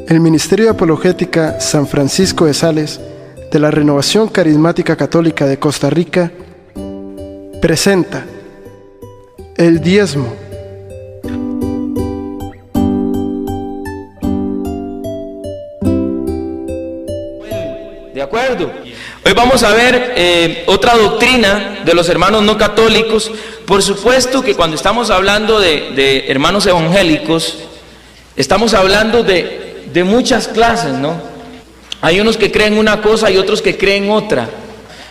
El Ministerio de Apologética San Francisco de Sales de la Renovación Carismática Católica de Costa Rica presenta el diezmo. ¿De acuerdo? Hoy vamos a ver otra doctrina de los hermanos no católicos. Por supuesto que cuando estamos hablando de hermanos evangélicos, estamos hablando de muchas clases, ¿no? Hay unos que creen una cosa y otros que creen otra.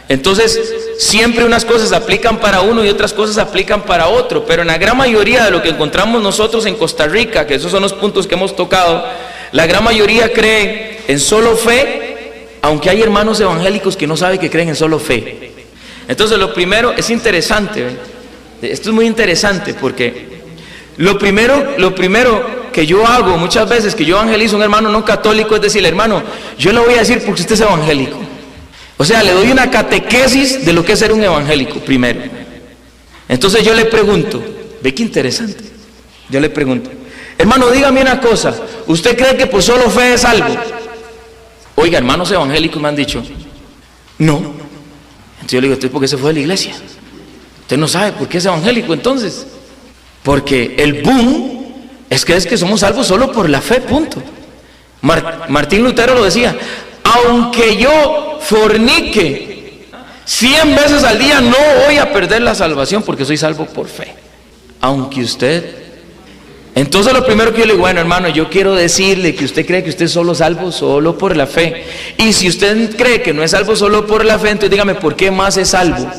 Entonces, siempre unas cosas aplican para uno y otras cosas aplican para otro. Pero en la gran mayoría de lo que encontramos nosotros en Costa Rica, que esos son los puntos que hemos tocado, la gran mayoría cree en solo fe, aunque hay hermanos evangélicos que no saben que creen en solo fe. Entonces, lo primero es interesante, ¿eh? Esto es muy interesante porque lo primero que yo hago muchas veces que yo evangelizo a un hermano no católico es decirle: hermano, yo le voy a decir porque usted es evangélico. O sea, le doy una catequesis de lo que es ser un evangélico primero. Entonces yo le pregunto, ve qué interesante, yo le pregunto: hermano, dígame una cosa, ¿usted cree que por solo fe es salvo? Oiga, hermanos evangélicos me han dicho no. Entonces yo le digo: ¿usted por qué se fue de la iglesia? Usted no sabe por qué es evangélico entonces. Porque el boom es que somos salvos solo por la fe, punto. Martín Lutero lo decía: aunque yo fornique 100 veces al día, no voy a perder la salvación porque soy salvo por fe. Aunque usted... Entonces lo primero que yo le digo: bueno, hermano, yo quiero decirle que usted cree que usted es solo salvo solo por la fe. Y si usted cree que no es salvo solo por la fe, entonces dígame, ¿por qué más es salvo?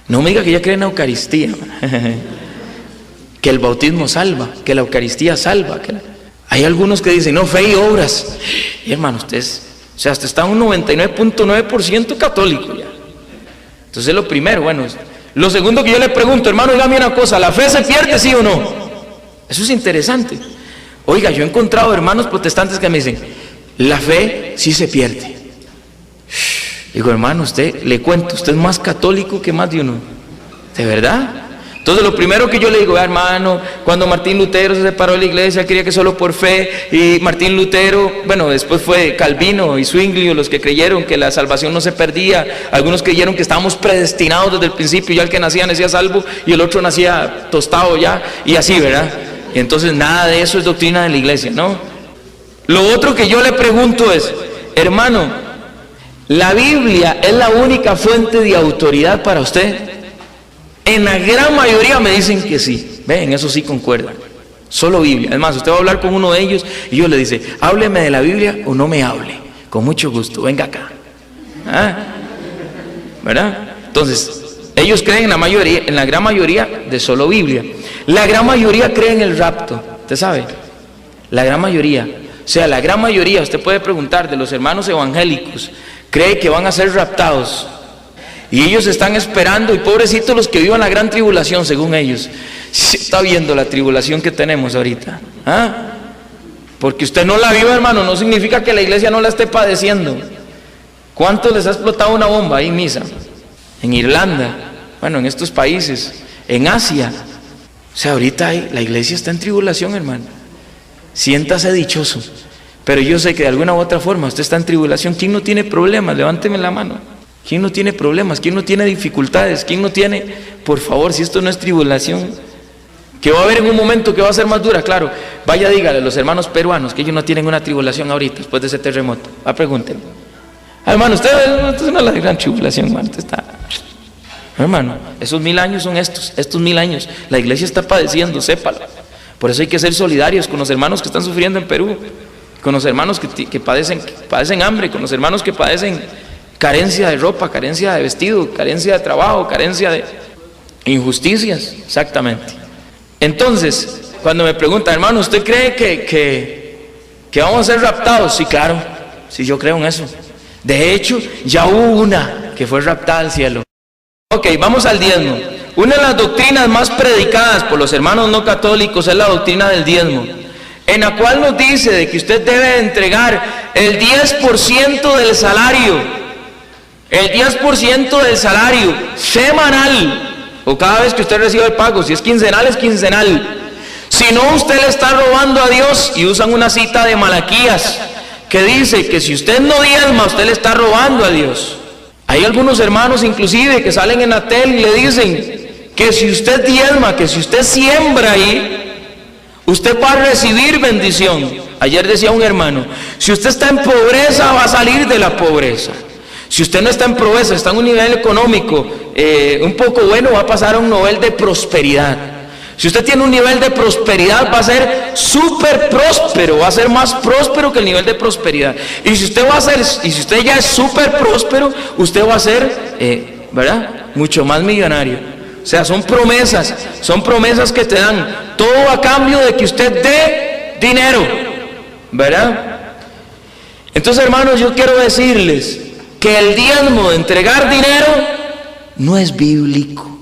No me diga que ya cree en la Eucaristía, que el bautismo salva, que la Eucaristía salva. Hay algunos que dicen: no, fe y obras. Y hermano, usted está un 99.9% católico ya. Entonces lo primero, bueno, lo segundo que yo le pregunto: hermano, dígame una cosa, ¿la fe se pierde, sí o no? Eso es interesante. Oiga, yo he encontrado hermanos protestantes que me dicen: la fe sí se pierde. Digo: hermano, le cuento, usted es más católico que más de uno. ¿De verdad? Entonces lo primero que yo le digo: hermano, cuando Martín Lutero se separó de la iglesia, quería que solo por fe, y Martín Lutero, bueno, después fue Calvino y Zwinglio los que creyeron que la salvación no se perdía. Algunos creyeron que estábamos predestinados desde el principio, ya el que nacía salvo y el otro nacía tostado ya, y así, ¿verdad? Y entonces nada de eso es doctrina de la iglesia, ¿no? Lo otro que yo le pregunto es: hermano, ¿la Biblia es la única fuente de autoridad para usted? En la gran mayoría me dicen que sí. Ven, eso sí concuerdan. Solo Biblia. Es más, usted va a hablar con uno de ellos y ellos le dice: hábleme de la Biblia o no me hable. Con mucho gusto, venga acá. ¿Verdad? Entonces, ellos creen en la gran mayoría de solo Biblia. La gran mayoría cree en el rapto. ¿Usted sabe? La gran mayoría. O sea, la gran mayoría, usted puede preguntar, de los hermanos evangélicos, cree que van a ser raptados. Y ellos están esperando, y pobrecitos los que vivan la gran tribulación, según ellos. Se está viendo la tribulación que tenemos ahorita. Porque usted no la viva, hermano, no significa que la iglesia no la esté padeciendo. ¿Cuántos les ha explotado una bomba ahí en misa? En Irlanda, bueno, en estos países, en Asia. O sea, ahorita la iglesia está en tribulación, hermano. Siéntase dichoso. Pero yo sé que de alguna u otra forma usted está en tribulación. ¿Quién no tiene problemas? Levánteme la mano. ¿Quién no tiene problemas? ¿Quién no tiene dificultades? ¿Quién no tiene, por favor, si esto no es tribulación? Que va a haber en un momento que va a ser más dura, claro. Vaya, dígale a los hermanos peruanos que ellos no tienen una tribulación ahorita, después de ese terremoto. Pregúntenle. Hermano, usted no es la gran tribulación, hermano. Usted está... Hermano, esos 1000 años son estos 1000 años. La iglesia está padeciendo, sépalo. Por eso hay que ser solidarios con los hermanos que están sufriendo en Perú, con los hermanos que padecen hambre, con los hermanos que padecen carencia de ropa, carencia de vestido, carencia de trabajo, carencia de injusticias, exactamente. Entonces, cuando me preguntan: hermano, ¿usted cree que vamos a ser raptados? Sí, claro, sí, yo creo en eso. De hecho, ya hubo una que fue raptada al cielo. Ok, vamos al diezmo. Una de las doctrinas más predicadas por los hermanos no católicos es la doctrina del diezmo, en la cual nos dice de que usted debe entregar el 10% del salario. El 10% del salario semanal, o cada vez que usted reciba el pago. Si es quincenal, es quincenal. Si Si no, usted le está robando a Dios. Y usan una cita de Malaquías que dice que si usted no diezma, usted le está robando a Dios. Hay algunos hermanos inclusive que salen en la tele y le dicen que si usted diezma, que si usted siembra ahí, usted va a recibir bendición. Ayer decía un hermano, si usted está en pobreza, va a salir de la pobreza. Si usted no está en pobreza, está en un nivel económico un poco bueno, va a pasar a un nivel de prosperidad. Si usted tiene un nivel de prosperidad, va a ser súper próspero, va a ser más próspero que el nivel de prosperidad. Y si usted ya es súper próspero, usted va a ser, ¿verdad?, mucho más millonario. O sea, son promesas que te dan todo a cambio de que usted dé dinero, ¿verdad? Entonces, hermanos, yo quiero decirles que el diezmo de entregar dinero no es bíblico.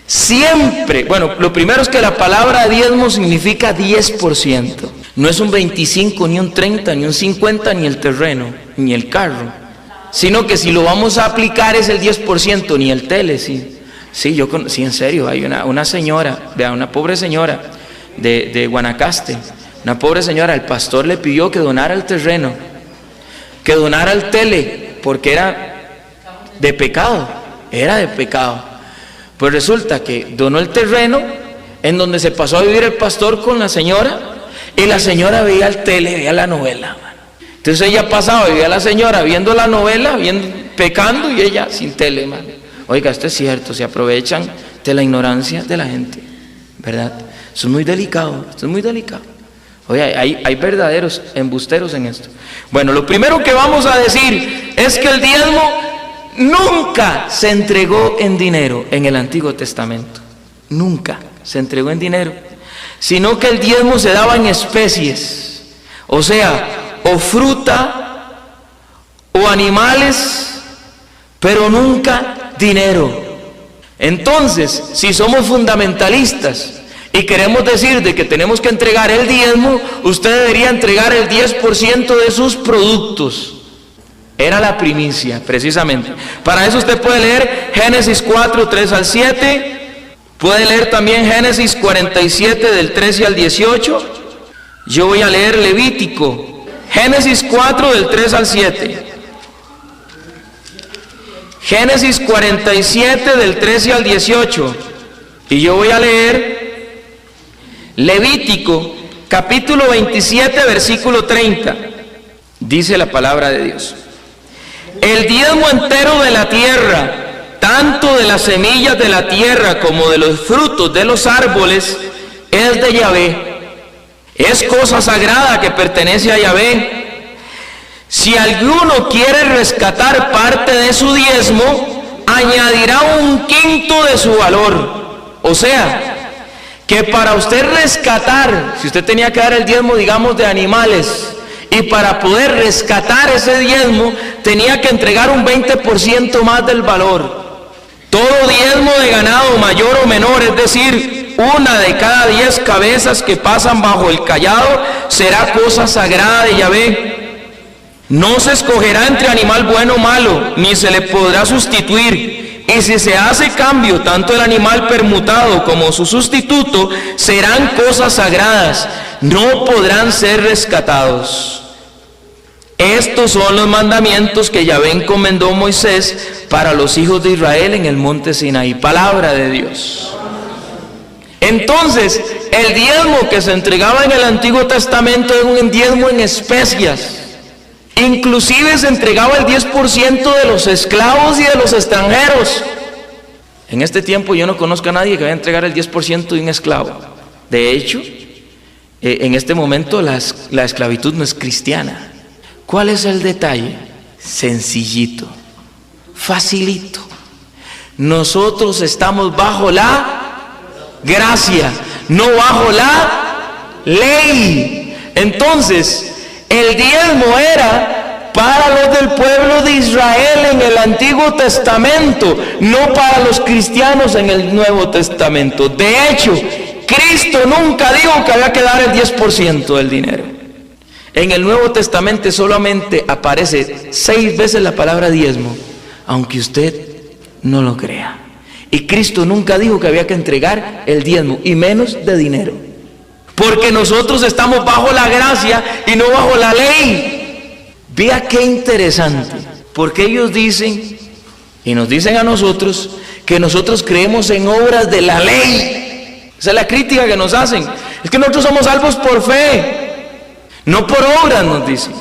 Siempre, bueno, lo primero es que la palabra diezmo significa 10%. No es un 25, ni un 30, ni un 50, ni el terreno, ni el carro. Sino que si lo vamos a aplicar es el 10%, ni el tele, sí. Sí, en serio, hay una señora, vea, una pobre señora de Guanacaste. Una pobre señora, el pastor le pidió que donara el terreno, que donara el tele, porque era de pecado, Pues resulta que donó el terreno, en donde se pasó a vivir el pastor con la señora, y la señora veía el tele, veía la novela. Entonces ella pasaba, veía a la señora viendo la novela, pecando, y ella sin tele, man. Oiga, esto es cierto, se aprovechan de la ignorancia de la gente, ¿verdad? Esto es muy delicado, Oye, hay verdaderos embusteros en esto. Bueno, lo primero que vamos a decir es que el diezmo nunca se entregó en dinero en el Antiguo Testamento. Nunca se entregó en dinero, sino que el diezmo se daba en especies, o sea, o fruta o animales, pero nunca dinero. Entonces, si somos fundamentalistas y queremos decir de que tenemos que entregar el diezmo, usted debería entregar el 10% de sus productos. Era la primicia, precisamente. Para eso usted puede leer Génesis 4, 3 al 7. Puede leer también Génesis 47, del 13 al 18. Yo voy a leer Levítico. Génesis 4, del 3 al 7. Génesis 47, del 13 al 18. Y yo voy a leer Levítico, capítulo 27, versículo 30. Dice la palabra de Dios: el diezmo entero de la tierra, tanto de las semillas de la tierra como de los frutos de los árboles, es de Yahvé. Es cosa sagrada que pertenece a Yahvé. Si alguno quiere rescatar parte de su diezmo, añadirá 1/5 de su valor. O sea, que para usted rescatar, si usted tenía que dar el diezmo, digamos, de animales, y para poder rescatar ese diezmo, tenía que entregar un 20% más del valor. Todo diezmo de ganado, mayor o menor, es decir, 1 de cada 10 cabezas que pasan bajo el cayado, será cosa sagrada de Yahvé. No se escogerá entre animal bueno o malo, ni se le podrá sustituir. Y si se hace cambio, tanto el animal permutado como su sustituto serán cosas sagradas, no podrán ser rescatados. Estos son los mandamientos que Yahvé encomendó a Moisés para los hijos de Israel en el monte Sinaí. Palabra de Dios. Entonces, el diezmo que se entregaba en el Antiguo Testamento era un diezmo en especias. Inclusive se entregaba el 10% de los esclavos y de los extranjeros. En este tiempo yo no conozco a nadie que vaya a entregar el 10% de un esclavo. De hecho, en este momento la esclavitud no es cristiana. ¿Cuál es el detalle? Sencillito, facilito. Nosotros estamos bajo la gracia, no bajo la ley. Entonces, el diezmo era para los del pueblo de Israel en el Antiguo Testamento, no para los cristianos en el Nuevo Testamento. De hecho, Cristo nunca dijo que había que dar el 10% del dinero. En el Nuevo Testamento solamente aparece 6 veces la palabra diezmo, aunque usted no lo crea. Y Cristo nunca dijo que había que entregar el diezmo, y menos de dinero. porque nosotros estamos bajo la gracia y no bajo la ley. Vea qué interesante, porque ellos dicen, y nos dicen a nosotros, que nosotros creemos en obras de la ley. Esa es la crítica que nos hacen. Es que nosotros somos salvos por fe, no por obras, nos dicen.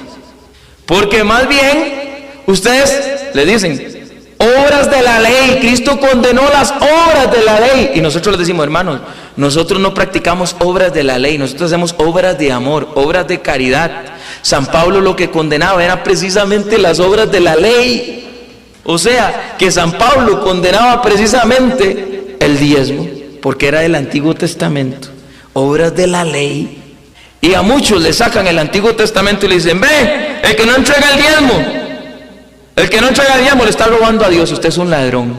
Porque más bien, ustedes le dicen, obras de la ley, Cristo condenó las obras de la ley. Y nosotros les decimos, hermanos, nosotros no practicamos obras de la ley, nosotros hacemos obras de amor, obras de caridad. San Pablo lo que condenaba era precisamente las obras de la ley. O sea, que San Pablo condenaba precisamente el diezmo, porque era del Antiguo Testamento, obras de la ley. Y a muchos le sacan el Antiguo Testamento y le dicen, ve, el que no entrega el diezmo, el que no entrega el diezmo le está robando a Dios, usted es un ladrón.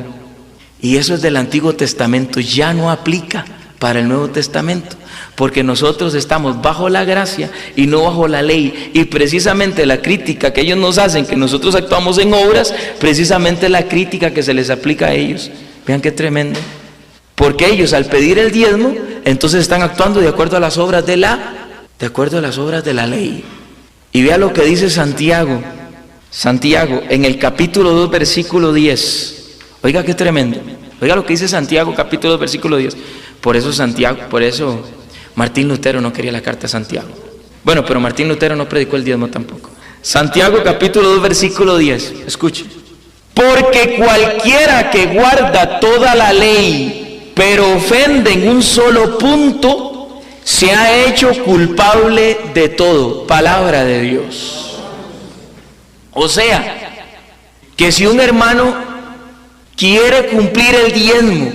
Y eso es del Antiguo Testamento, ya no aplica para el Nuevo Testamento, porque nosotros estamos bajo la gracia y no bajo la ley. Y precisamente la crítica que ellos nos hacen, que nosotros actuamos en obras, precisamente la crítica que se les aplica a ellos. Vean qué tremendo, porque ellos al pedir el diezmo, entonces están actuando de acuerdo a las obras de la ley. Y vea lo que dice Santiago en el capítulo 2 versículo 10. Oiga qué tremendo, oiga lo que dice Santiago capítulo 2 versículo 10. Por eso Martín Lutero no quería la carta a Santiago. Bueno, pero Martín Lutero no predicó el diezmo tampoco. Santiago capítulo 2 versículo 10, escuche. Porque cualquiera que guarda toda la ley, pero ofende en un solo punto, se ha hecho culpable de todo. Palabra de Dios. O sea, que si un hermano quiere cumplir el diezmo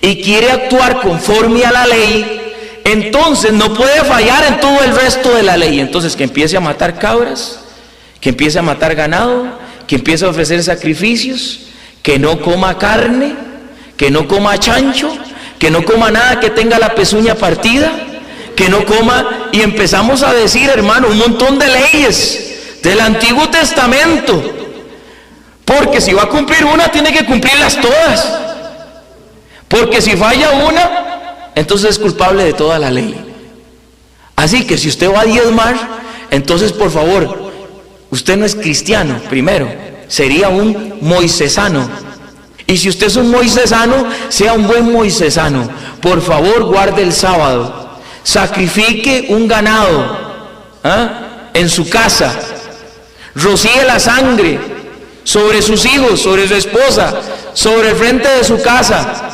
y quiere actuar conforme a la ley, entonces no puede fallar en todo el resto de la ley. Entonces que empiece a matar cabras, que empiece a matar ganado, que empiece a ofrecer sacrificios, que no coma carne, que no coma chancho, que no coma nada que tenga la pezuña partida, que no coma, y empezamos a decir, hermano, un montón de leyes del Antiguo Testamento, porque si va a cumplir una, tiene que cumplirlas todas, porque si falla una, entonces es culpable de toda la ley. Así que si usted va a diezmar, entonces por favor, usted no es cristiano, primero, sería un moisesano. Y si usted es un moisesano, sea un buen moisesano. Por favor, guarde el sábado, sacrifique un ganado en su casa, rocíe la sangre sobre sus hijos, sobre su esposa, sobre el frente de su casa.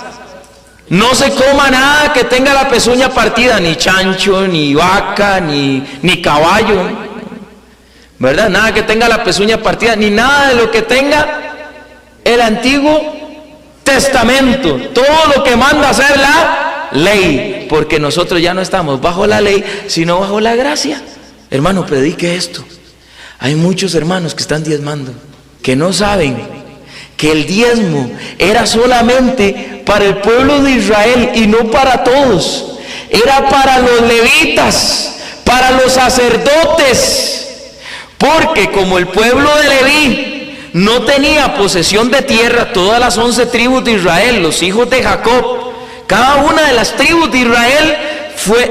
No se coma nada que tenga la pezuña partida, ni chancho, ni vaca, ni caballo, ¿verdad? Nada que tenga la pezuña partida, ni nada de lo que tenga el Antiguo Testamento. Todo lo que manda hacer la ley, porque nosotros ya no estamos bajo la ley, sino bajo la gracia. Hermano, predique esto. Hay muchos hermanos que están diezmando, que no saben que el diezmo era solamente para el pueblo de Israel y no para todos. Era para los levitas, para los sacerdotes, porque como el pueblo de Leví no tenía posesión de tierra, todas las 11 tribus de Israel, los hijos de Jacob, cada una de las tribus de Israel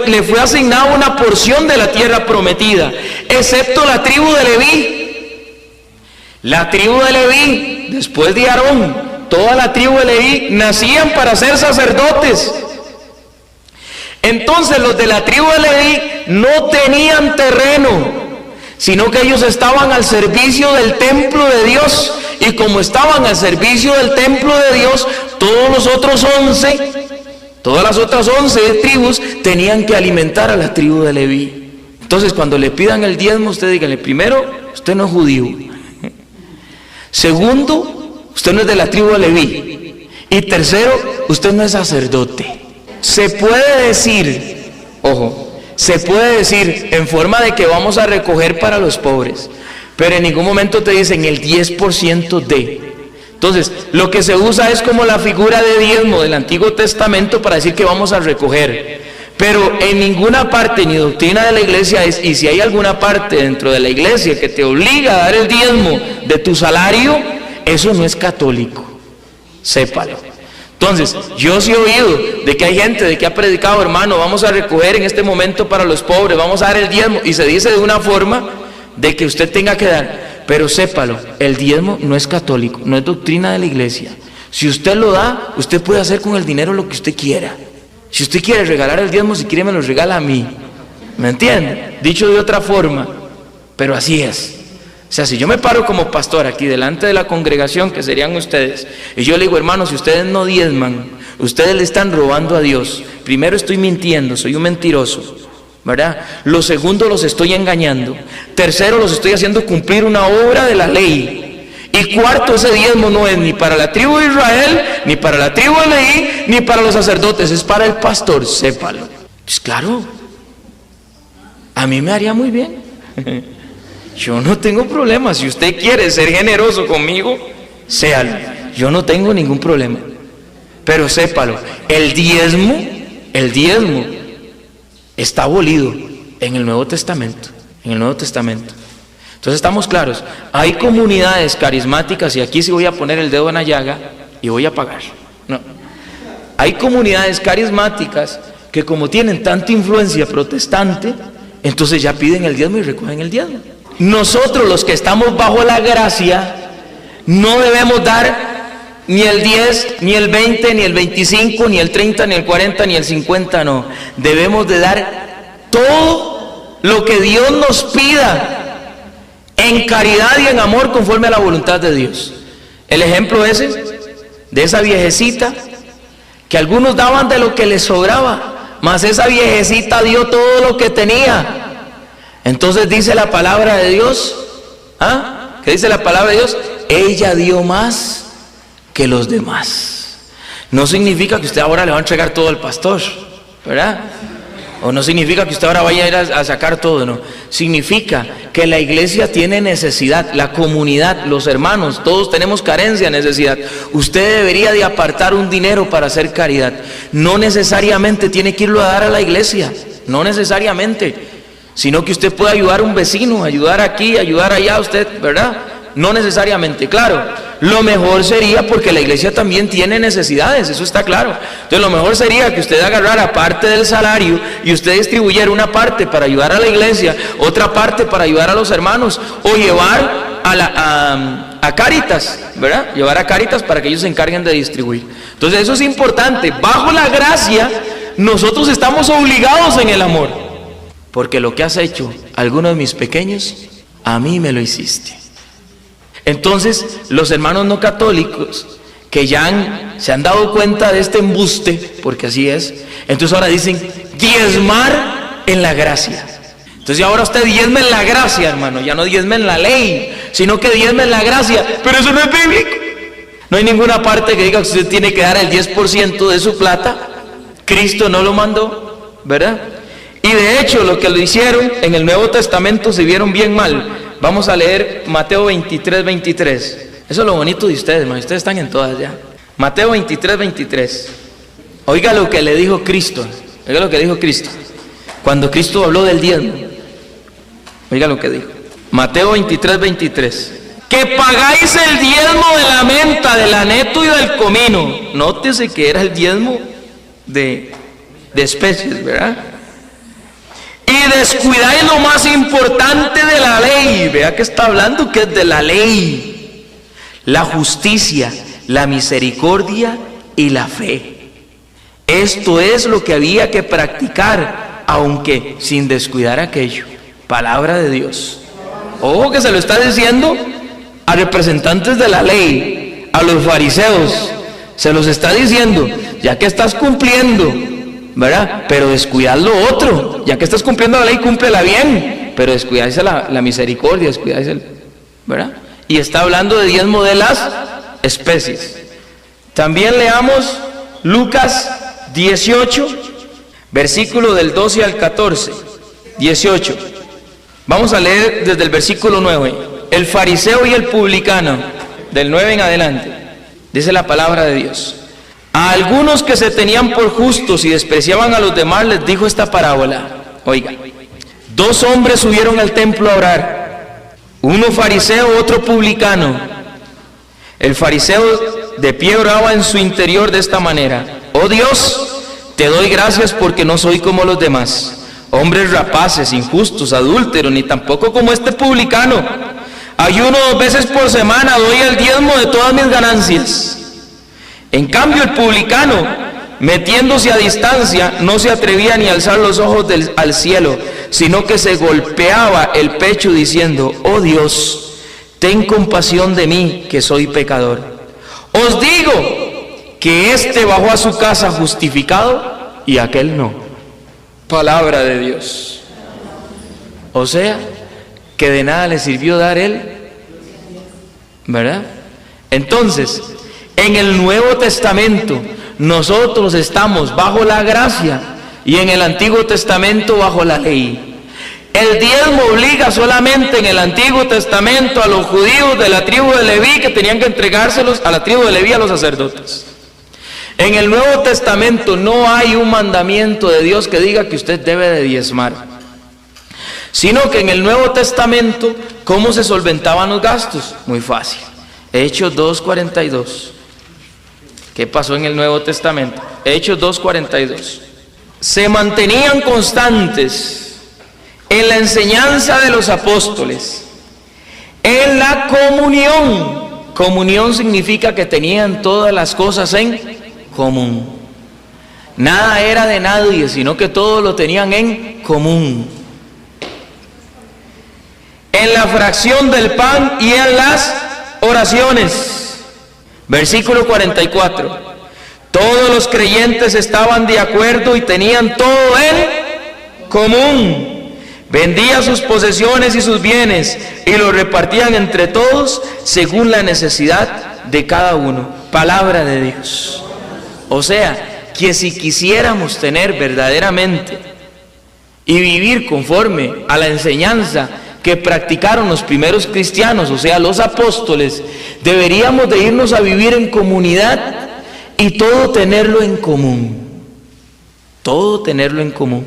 le fue asignada una porción de la tierra prometida, excepto la tribu de Leví. La tribu de Leví, después de Aarón, toda la tribu de Leví nacían para ser sacerdotes. Entonces los de la tribu de Leví no tenían terreno, sino que ellos estaban al servicio del templo de Dios. Y como estaban al servicio del templo de Dios, todas las otras 11 tribus tenían que alimentar a la tribu de Leví. Entonces cuando le pidan el diezmo, usted díganle, primero, usted no es judío. Segundo, usted no es de la tribu de Leví. Y tercero, usted no es sacerdote. Se puede decir, ojo, se puede decir en forma de que vamos a recoger para los pobres, pero en ningún momento te dicen el 10% de. Entonces, lo que se usa es como la figura de diezmo del Antiguo Testamento para decir que vamos a recoger. Pero en ninguna parte ni doctrina de la iglesia es, y si hay alguna parte dentro de la iglesia que te obliga a dar el diezmo de tu salario, eso no es católico, sépalo. Entonces, yo sí he oído de que hay gente de que ha predicado, hermano, vamos a recoger en este momento para los pobres, vamos a dar el diezmo, y se dice de una forma de que usted tenga que dar, pero sépalo, el diezmo no es católico, no es doctrina de la iglesia. Si usted lo da, usted puede hacer con el dinero lo que usted quiera. Si usted quiere regalar el diezmo, si quiere me lo regala a mí, ¿me entiende? Dicho de otra forma, pero así es. O sea, si yo me paro como pastor aquí delante de la congregación, que serían ustedes, y yo le digo, hermanos, si ustedes no diezman, ustedes le están robando a Dios. Primero, estoy mintiendo, soy un mentiroso, ¿verdad? Lo segundo, los estoy engañando. Tercero, los estoy haciendo cumplir una obra de la ley. Y cuarto, ese diezmo no es ni para la tribu de Israel, ni para la tribu de Leví, ni para los sacerdotes, es para el pastor, sépalo. Pues claro, a mí me haría muy bien. Yo no tengo problema. Si usted quiere ser generoso conmigo, séalo. Yo no tengo ningún problema. Pero sépalo, el diezmo está abolido en el Nuevo Testamento. En el Nuevo Testamento. Entonces estamos claros. Hay comunidades carismáticas, y aquí sí voy a poner el dedo en la llaga y voy a pagar. No. Hay comunidades carismáticas que, como tienen tanta influencia protestante, entonces ya piden el diezmo y recogen el diezmo. Nosotros, los que estamos bajo la gracia, no debemos dar ni el 10, ni el 20, ni el 25, ni el 30, ni el 40, ni el 50, no. Debemos de dar todo lo que Dios nos pida, en caridad y en amor, conforme a la voluntad de Dios. El ejemplo ese, de esa viejecita, que algunos daban de lo que les sobraba, mas esa viejecita dio todo lo que tenía. Entonces dice la palabra de Dios, ¿qué dice la palabra de Dios? Ella dio más que los demás. No significa que usted ahora le va a entregar todo al pastor, ¿verdad? O no significa que usted ahora vaya a ir a sacar todo, no. Significa que la iglesia tiene necesidad, la comunidad, los hermanos, todos tenemos carencia, necesidad. Usted debería de apartar un dinero para hacer caridad. No necesariamente tiene que irlo a dar a la iglesia, no necesariamente, sino que usted puede ayudar a un vecino, ayudar aquí, ayudar allá, usted, ¿verdad? No necesariamente, claro. Lo mejor sería, porque la iglesia también tiene necesidades, eso está claro. Entonces lo mejor sería que usted agarrara parte del salario y usted distribuyera una parte para ayudar a la iglesia, otra parte para ayudar a los hermanos, o llevar a Cáritas, ¿verdad? Llevar a Cáritas para que ellos se encarguen de distribuir. Entonces eso es importante. Bajo la gracia, nosotros estamos obligados en el amor. Porque lo que has hecho a alguno de mis pequeños, a mí me lo hiciste. Entonces, los hermanos no católicos que ya se han dado cuenta de este embuste, porque así es, entonces ahora dicen, diezmar en la gracia. Entonces ahora usted diezma en la gracia, hermano, ya no diezma en la ley, sino que diezma en la gracia. Pero eso no es bíblico. No hay ninguna parte que diga que usted tiene que dar el 10% de su plata. Cristo no lo mandó, ¿verdad? Y de hecho, lo que lo hicieron en el Nuevo Testamento se vieron bien mal. Vamos a leer Mateo 23, 23. Eso es lo bonito de ustedes, man. Ustedes están en todas ya. Mateo 23, 23. Oiga lo que le dijo Cristo. Oiga lo que dijo Cristo. Cuando Cristo habló del diezmo. Oiga lo que dijo. Mateo 23, 23. Que pagáis el diezmo de la menta, del aneto y del comino. Nótese que era el diezmo de especies, ¿verdad? Y descuidáis lo más importante de la ley. Vea que está hablando que es de la ley: la justicia, la misericordia y la fe. Esto es lo que había que practicar, aunque sin descuidar aquello. Palabra de Dios. Ojo que se lo está diciendo a representantes de la ley, a los fariseos. Se los está diciendo, ya que estás cumpliendo, ¿verdad? Pero descuidad lo otro. Ya que estás cumpliendo la ley, cúmplela bien, pero descuidáis la misericordia, descuidáis ¿verdad? Y está hablando de diezmo de las especies. También leamos Lucas 18, versículo del 12 al 14. 18. Vamos a leer desde el versículo 9. El fariseo y el publicano, del 9 en adelante. Dice la palabra de Dios. A algunos que se tenían por justos y despreciaban a los demás les dijo esta parábola. Oiga, 2 hombres subieron al templo a orar, uno fariseo, otro publicano. El fariseo de pie oraba en su interior de esta manera: oh Dios, te doy gracias porque no soy como los demás, hombres rapaces, injustos, adúlteros, ni tampoco como este publicano. Ayuno 2 veces por semana, doy el diezmo de todas mis ganancias. En cambio el publicano, metiéndose a distancia, no se atrevía ni a alzar los ojos al cielo, sino que se golpeaba el pecho diciendo: oh Dios, ten compasión de mí, que soy pecador. Os digo que éste bajó a su casa justificado y aquel no. Palabra de Dios. O sea, que de nada le sirvió dar él, ¿verdad? Entonces, en el Nuevo Testamento nosotros estamos bajo la gracia y en el Antiguo Testamento bajo la ley. El diezmo obliga solamente en el Antiguo Testamento a los judíos de la tribu de Leví, que tenían que entregárselos a la tribu de Leví, a los sacerdotes. En el Nuevo Testamento no hay un mandamiento de Dios que diga que usted debe de diezmar, sino que en el Nuevo Testamento, ¿cómo se solventaban los gastos? Muy fácil. Hechos 2:42. ¿Qué pasó en el Nuevo Testamento? Hechos 2:42. Se mantenían constantes en la enseñanza de los apóstoles, en la comunión. Comunión significa que tenían todas las cosas en común. Nada era de nadie, sino que todo lo tenían en común. En la fracción del pan y en las oraciones. Versículo 44. Todos los creyentes estaban de acuerdo y tenían todo en común. Vendían sus posesiones y sus bienes y los repartían entre todos según la necesidad de cada uno. Palabra de Dios. O sea, que si quisiéramos tener verdaderamente y vivir conforme a la enseñanza que practicaron los primeros cristianos, o sea, los apóstoles, deberíamos de irnos a vivir en comunidad y todo tenerlo en común. Todo tenerlo en común.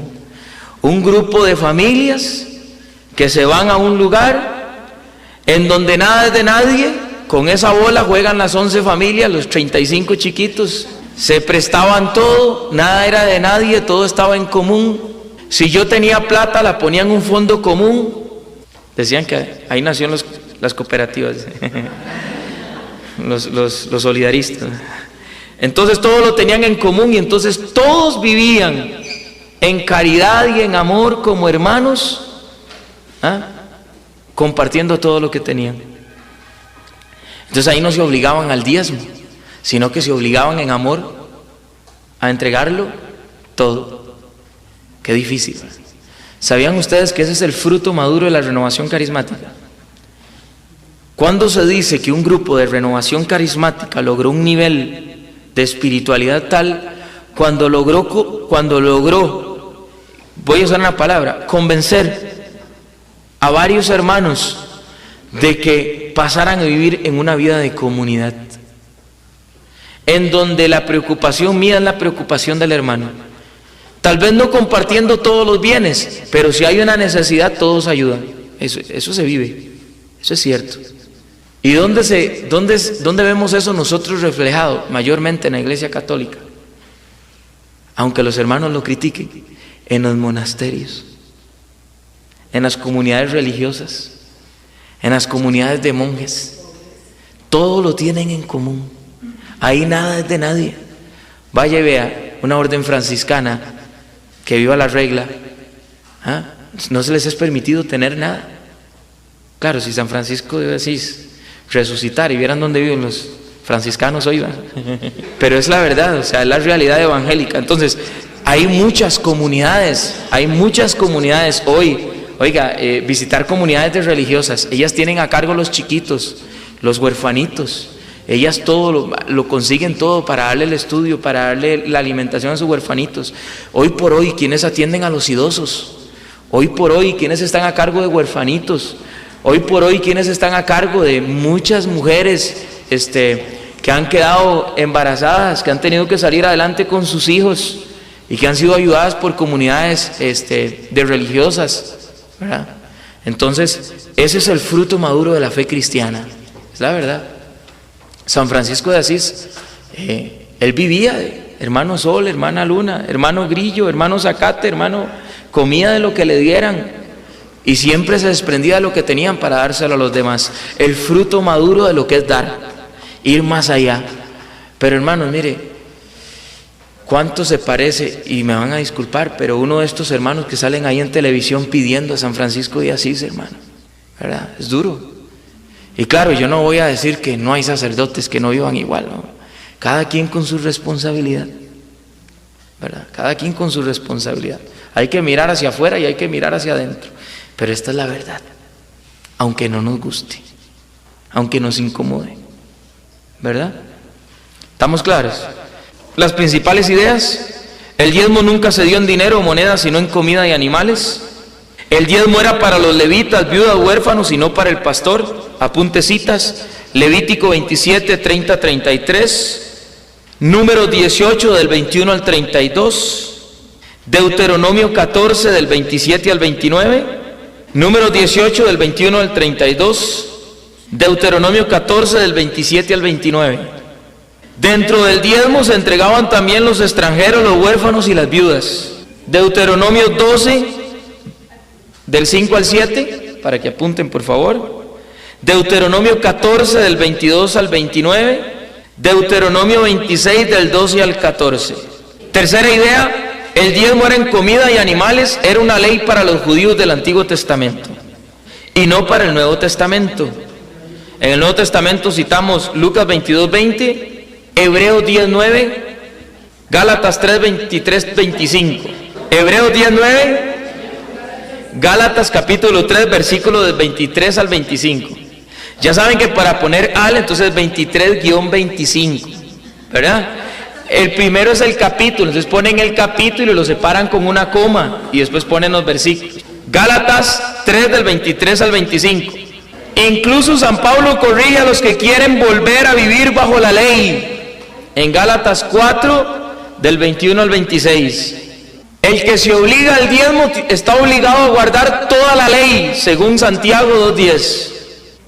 Un grupo de familias que se van a un lugar en donde nada es de nadie. Con esa bola juegan las 11 familias, los 35 chiquitos. Se prestaban todo, nada era de nadie, todo estaba en común. Si yo tenía plata, la ponía en un fondo común. Decían que ahí nacieron las cooperativas, los solidaristas. Entonces todo lo tenían en común y entonces todos vivían en caridad y en amor como hermanos, compartiendo todo lo que tenían. Entonces ahí no se obligaban al diezmo, sino que se obligaban en amor a entregarlo todo. Qué difícil. ¿Sabían ustedes que ese es el fruto maduro de la renovación carismática? ¿Cuándo se dice que un grupo de renovación carismática logró un nivel de espiritualidad tal? Cuando logró, voy a usar una palabra, convencer a varios hermanos de que pasaran a vivir en una vida de comunidad, en donde la preocupación mía es la preocupación del hermano. Tal vez no compartiendo todos los bienes, pero si hay una necesidad, todos ayudan. Eso se vive, eso es cierto. ¿Y dónde vemos eso nosotros reflejado? Mayormente en la Iglesia Católica. Aunque los hermanos lo critiquen, en los monasterios, en las comunidades religiosas, en las comunidades de monjes. Todo lo tienen en común. Ahí nada es de nadie. Vaya y vea una orden franciscana que viva la regla. No se les es permitido tener nada. Claro, si San Francisco decís resucitar y vieran dónde viven los franciscanos hoy, pero es la verdad, o sea, es la realidad evangélica. Entonces hay muchas comunidades hoy. Oiga, visitar comunidades de religiosas, ellas tienen a cargo los chiquitos, los huerfanitos. Ellas todo lo consiguen todo para darle el estudio, para darle la alimentación a sus huerfanitos. Hoy por hoy, ¿quiénes atienden a los idosos? Hoy por hoy, ¿quiénes están a cargo de huerfanitos? Hoy por hoy, ¿quiénes están a cargo de muchas mujeres que han quedado embarazadas, que han tenido que salir adelante con sus hijos y que han sido ayudadas por comunidades de religiosas, ¿verdad? Entonces, ese es el fruto maduro de la fe cristiana, es la verdad. San Francisco de Asís, él vivía de hermano sol, hermana luna, hermano grillo, hermano zacate, hermano, comía de lo que le dieran y siempre se desprendía de lo que tenían para dárselo a los demás. El fruto maduro de lo que es dar, ir más allá. Pero hermanos, mire, ¿cuánto se parece? Y me van a disculpar, pero uno de estos hermanos que salen ahí en televisión pidiendo a San Francisco de Asís, hermano, ¿verdad? Es duro. Y claro, yo no voy a decir que no hay sacerdotes que no vivan igual, ¿no? Cada quien con su responsabilidad, ¿verdad? Cada quien con su responsabilidad. Hay que mirar hacia afuera y hay que mirar hacia adentro. Pero esta es la verdad, aunque no nos guste, aunque nos incomode, ¿verdad? ¿Estamos claros? Las principales ideas: el diezmo nunca se dio en dinero o moneda, sino en comida y animales. El diezmo era para los levitas, viudas, huérfanos, y no para el pastor. Apunte citas: Levítico 27, 30, 33, Números 18 del 21 al 32, Deuteronomio 14 del 27 al 29, Números 18 del 21 al 32, Deuteronomio 14 del 27 al 29. Dentro del diezmo se entregaban también los extranjeros, los huérfanos y las viudas. Deuteronomio 12 del 5 al 7, para que apunten por favor. Deuteronomio 14 del 22 al 29, Deuteronomio 26 del 12 al 14. Tercera idea: el diezmo era en comida y animales, era una ley para los judíos del Antiguo Testamento y no para el Nuevo Testamento. En el Nuevo Testamento citamos Lucas 22, 20, Hebreos 10, 9, Gálatas 3, 23, 25. Hebreos 10, 9, Gálatas capítulo 3, versículo del 23 al 25. Ya saben que para poner al, entonces 23-25, ¿verdad? El primero es el capítulo, entonces ponen el capítulo y lo separan con una coma y después ponen los versículos. Gálatas 3 del 23 al 25. Incluso San Pablo corrige a los que quieren volver a vivir bajo la ley. En Gálatas 4 del 21 al 26. El que se obliga al diezmo está obligado a guardar toda la ley, según Santiago 2:10.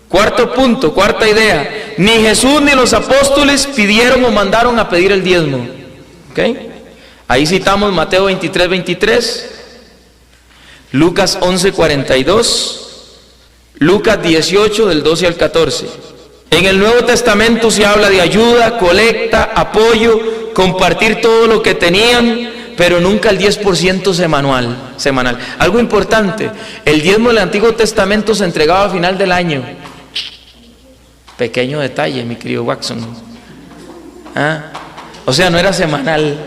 Cuarto punto, cuarta idea: ni Jesús ni los apóstoles pidieron o mandaron a pedir el diezmo. ¿Okay? Ahí citamos Mateo 23, 23, Lucas 11, 42, Lucas 18 del 12 al 14. En el Nuevo Testamento se habla de ayuda, colecta, apoyo, compartir todo lo que tenían, pero nunca el 10% semanal. Algo importante: el diezmo del Antiguo Testamento se entregaba a final del año. Pequeño detalle, mi querido Watson. O sea, no era semanal.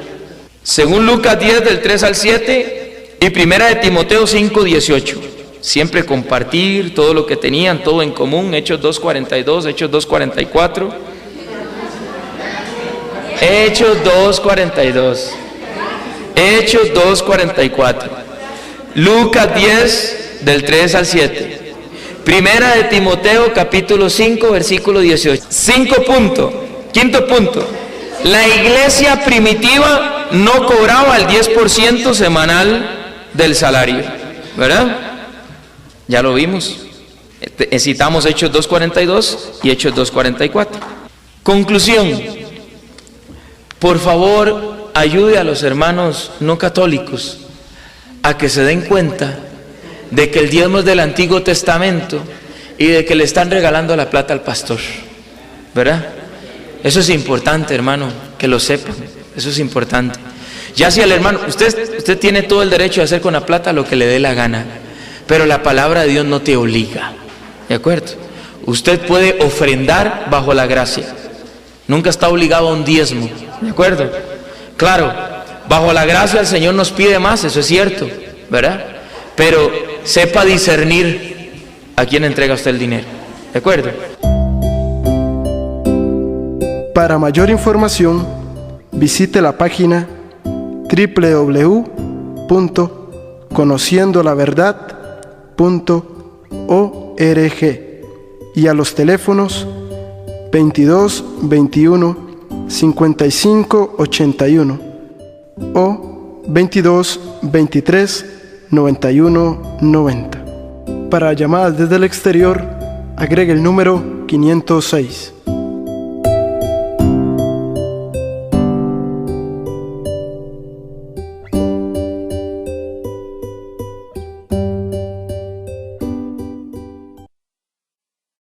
Según Lucas 10 del 3 al 7 y primera de Timoteo 5, 18. Siempre compartir todo lo que tenían, todo en común. Hechos 2:42, Hechos 2:44. Hechos 2:42. Hechos 2:44. Lucas 10 del 3 al 7. Primera de Timoteo capítulo 5 versículo 18. Quinto punto: la iglesia primitiva no cobraba el 10% semanal del salario, ¿verdad? Ya lo vimos. Citamos Hechos 2:42 y Hechos 2:44. Conclusión: por favor, ayude a los hermanos no católicos a que se den cuenta de que el diezmo es del Antiguo Testamento y de que le están regalando la plata al pastor, ¿verdad? Eso es importante, hermano, que lo sepan. Eso es importante. Ya si el hermano, usted tiene todo el derecho de hacer con la plata lo que le dé la gana, pero la palabra de Dios no te obliga, ¿de acuerdo? Usted puede ofrendar bajo la gracia, nunca está obligado a un diezmo, ¿de acuerdo? Claro, bajo la gracia el Señor nos pide más, eso es cierto, ¿verdad? Pero sepa discernir a quién entrega usted el dinero, ¿de acuerdo? Para mayor información, visite la página www.conociendolaverdad.org y a los teléfonos 22 21 55 81 o 22 23 91 90. Para llamadas desde el exterior, agregue el número 506.